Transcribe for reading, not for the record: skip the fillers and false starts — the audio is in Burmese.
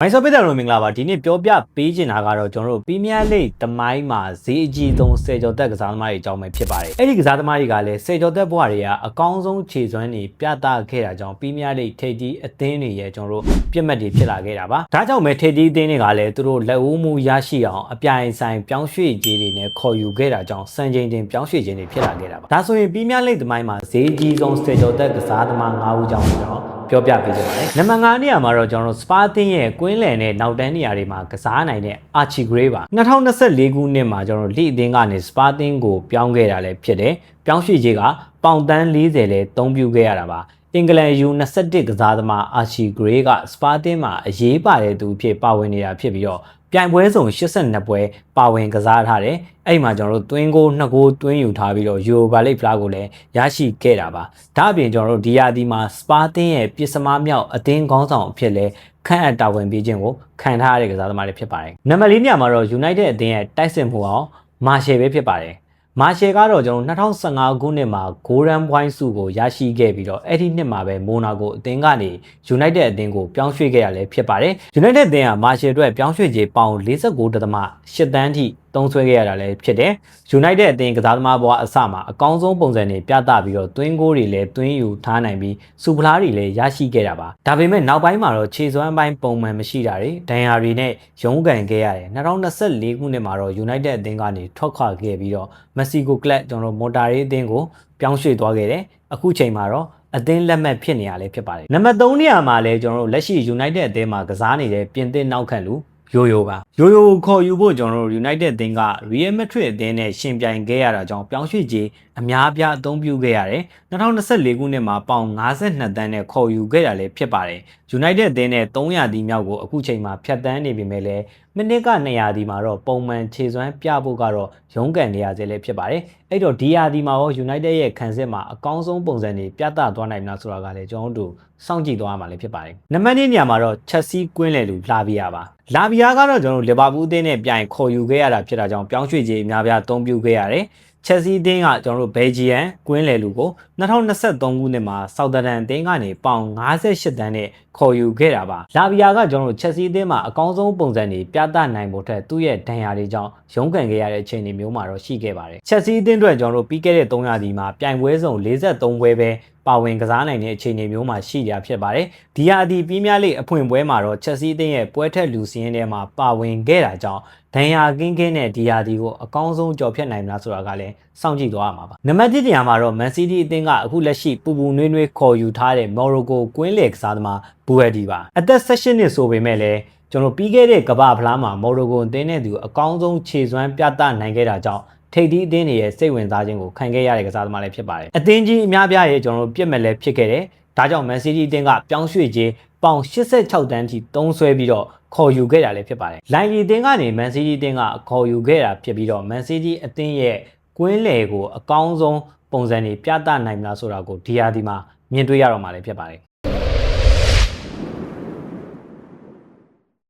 မိုင်းဆော့ပစ်တယ်လို့မင်္ဂလာပါဒီနေ့ပြောပြပေးချင်တာကတော့ကျွန်တော်တို့ပီးမီးယားလိဂ်တမိုင်းမှာဈေးအကြီးဆုံးဆယ်ကျော်သက်ကစားသမားတွေအကြောင်းပဲဖြစ်ပါတယ်အဲ့ဒီကစားသမားတွေကလည်းဆယ်ကျော်သက်ဘဝတွေကအကောင်းဆုံးခြေစွမ်းတွေပြသခဲ့တာကြောင့်ပီးမီးယားလိဂ်ထိပ်သီးအသင်းတွေရဲ့ကျွန်တော်တို့ပြစ်မှတ်တွေဖြစ်လာခဲ့တာပါဒါကြောင့်ပဲထိပ်သီးအသင်းတွေကလည်းသူတို့လက်ဦးမှုရရှိအောင်အပြိုင်ဆိုင်ပြောင်းရွှေ့ကြီးတွေနဲ့ခေါ်ယူခဲ့တာကြောင့်စံချိန်တင်ပြောင်းရွှေ့ခြင်းတွေဖြစ်လာခဲ့တာပါဒါဆိုရင်ပီးမီးယားလိဂ်တမိုင်းမှာဈေးအကြီးဆုံးဆယ်ကျော်သက်ကစားသမား9ဦးကြောင့်ကျွန်တော်ပြောပြပေးကြပါမယ်နံပါတ်5နေရာမှာတော့ကျွန်တော်တို့စပါးတင်းရဲ့ကွင်းလယ်နဲ့နောက်တန်းနေရာတွေမှာကစားနိုင်တဲ့အာချီဂရေးပါ2024ခုနှစ်မှာကျွန်တော်တို့လိအသင်းကနေစပါးတင်းကိုပြောင်းခဲ့တာလည်းဖြစ်တယ်ပြောင်းရွှေ့ခြင်းကပေါင်တန်း40လဲအသုံးပြုခဲ့ရတာပါအင်္ဂလန် U21 ကစားသမားအာချီဂရေးကစပါးတင်းမှာအရေးပါတဲ့သူအဖြစ်ပါဝင်နေတာဖြစ်ပြီးတော့ပြိုင်ပွဲစုံ82ပွဲပါဝင်ကစားထားတယ်အဲ့မှာကျွန်တော်တို့သွင်းကို2ဂိုးသွင်းယူထားပြီးတော့ Europa League ဖလားကိုလည်းရရှိခဲ့တာပါဒါအပြင်ကျွန်တော်တို့ဒီယာဒီမှာစပါတင်းရဲ့ပစ္စမားမြောက်အသင်းခေါင်းဆောင်အဖြစ်လဲခန့်အပ်တာဝန်ပေးခြင်းကိုခံထားရတဲ့ကစားသမားတွေဖြစ်ပါတယ်နံပါတ်4နေရာမှာတော့ United အသင်းရဲ့တိုက်စစ်မှုအောင်မာရှယ်ပဲဖြစ်ပါတယ်မာရှယ်ကတော့ကျွန်တော်2015ခုနှစ်မှာ Golden Point ဆုကိုရရှိခဲ့ပြီးတော့အဲ့ဒီနှစ်မှာပဲမိုနာကိုအသင်းကနေ United အသင်းကိုပြောင်းရွှေ့ခဲ့ရလဲဖြစ်ပါတယ် United အသင်းကမာရှယ်အတွက်ပြောင်းရွှေ့ကြေးပေါင်49.8 သန်းထိသုံးစွဲခဲ့ရတာလည်းဖြစ်တယ် United အသင်းကစားသမားဘဝအစမှာအကောင်းဆုံးပုံစံတွေပြသပြီးတော့သွင်းဂိုးတွေလည်းသွင်းယူထားနိုင်ပြီးစူဖလားတွေလည်းရရှိခဲ့တာပါဒါပေမဲ့နောက်ပိုင်းမှာတော့ခြေစွမ်းပိုင်းပုံမှန်မရှိတာတွေဒဏ်ရာတွေနဲ့ရုန်းကန်ခဲ့ရတယ်2024ခုနှစ်မှာတော့ United အသင်းကနေထွက်ခွာခဲ့ပြီးတော့မက်ဆီကိုကလပ်ကျွန်တော်မော်တာရေးအသင်းကိုပြောင်းရွှေ့သွားခဲ့တယ်အခုချိန်မှာတော့အသင်းလက်မှတ်ဖြစ်နေရလဲဖြစ်ပါတယ်နံပါတ်3နေရာမှာလဲကျွန်တော်တို့လက်ရှိ United အသင်းမှာကစားနေတဲ့ပြင်သစ်နောက်ခံလူယိုယိုပါယိုယိုကိုခေါ်ယူဖို့ကျွန်တော်တို့ United အသင်းက Real Madrid အသင်းနဲ့ရှင်ပြိုင်ခဲ့ရတာကြောင့်ပြောင်းရွှေ့ကြေးအများအပြားအသုံးပြုခဲ့ရတယ်2024ခုနှစ်မှာပေါင်52သန်းနဲ့ခေါ်ယူခဲ့တာလည်းဖြစ်ပါတယ် United အသင်းနဲ့300ဒီမြောက်ကိုအခုချိန်မှာဖြတ်တန်းနေပြီမဲ့လည်းမိနစ်က200ဒီမှာတော့ပုံမှန်ခြေစွမ်းပြဖို့ကတော့ရုန်းကန်နေရစေလည်းဖြစ်ပါတယ်အဲ့တော့ဒီယာဒီမှာရော United ရဲ့ခံစစ်မှာအကောင်းဆုံးပုံစံတွေပြသသွားနိုင်မလားဆိုတာကလည်းကျွန်တော်တို့စောင့်ကြည့်သွားရမှာလည်းဖြစ်ပါတယ်နံပါတ်2နေရာမှာတော့ Chelsea ကွင်းလယ်လူလာဗီယာပါလာဗီယာကတော့ကျွန်တော်တို့လီဗာပူးအသင်းနဲ့ပြိုင်ခေါ်ယူခဲ့ရတာဖြစ်တာကြောင့်ပြောင်းရွှေ့ကြေးအများပြားအသုံးပြုခဲ့ရတယ်ချက်စီအသင်းကကျွန်တော်တို့ဘယ်ဂျီယန်ကွင်းလယ်လူကို2023ခုနှစ်မှာဆောက်သတန်အသင်းကနေပေါင်58သန်းနဲ့ခေါ်ယူခဲ့တာပါလာဗီယာကကျွန်တော်တို့ချက်စီအသင်းမှာအကောင်းဆုံးပုံစံတွေပြသနိုင်ဖို့ထက်သူ့ရဲ့ဒဏ်ရာတွေကြောင့်ရုန်းကန်ခဲ့ရတဲ့အခြေအနေမျိုးမှာတော့ရှိခဲ့ပါတယ်ချက်စီအသင်းအတွက်ကျွန်တော်တို့ပြီးခဲ့တဲ့300ဒီမှာပြိုင်ပွဲစုံ43ပွဲပဲပါဝင်ကစားနိုင်တဲ့အခြေအနေမျိုးမှာရှိရဖြစ်ပါတယ်ဒီဟာဒီပီးမီးယားလိဂ်အဖွင့်ပွဲမှာတော့ချက်စီအသင်းရဲ့ပွဲထက်လူစင်းထဲမှာပါဝင်ခဲ့တာကြောင့်ဒဏ်ရာကင်းတဲ့ဒီယာဒီကိုအကောင်းဆုံးကြော်ဖြတ်နိုင်မလားဆိုတာကလည်းစောင့်ကြည့်သွားရမှာပါနံပါတ်1နေရာမှာတော့ Man City အသင်းကအခုလက်ရှိပူပူနွေးနွေးခေါ်ယူထားတဲ့ Morocco ကွင်းလယ်ကစားသမားဘူဟက်ဒီပါအသက်16နှစ်ဆိုပေမဲ့လည်းကျွန်တော်ပြီးခဲ့တဲ့ကမ္ဘာဖလားမှာ Morocco အသင်းနဲ့သူအကောင်းဆုံးခြေစွမ်းပြသနိုင်ခဲ့တာကြောင့်ထိပ်သီးအသင်းတွေရဲ့စိတ်ဝင်စားခြင်းကိုခံခဲ့ရတဲ့ကစားသမားလည်းဖြစ်ပါတယ်အသင်းကြီးအများပြားရဲ့ကျွန်တော်တို့ပြစ်မဲ့လည်းဖြစ်ခဲ့တယ်ဒါကြောင့် Man City အသင်းကပြောင်းရွှေ့ခြင်းပေါင်86တန်းထိသုံးစွဲပြီးတော့ခေါ်ယူခဲ့တာလည်းဖြစ်ပါတယ်လိုင်လီအသင်းကနေ Man City အသင်းကခေါ်ယူခဲ့တာဖြစ်ပြီးတော့ Man City အသင်းရဲ့ကွင်းလယ်ကိုအကောင်းဆုံးပုံစံတွေပြသနိုင်မလားဆိုတာကိုဒီဟာဒီမှာမြင်တွေ့ရတော့မှာလည်းဖြစ်ပါတယ်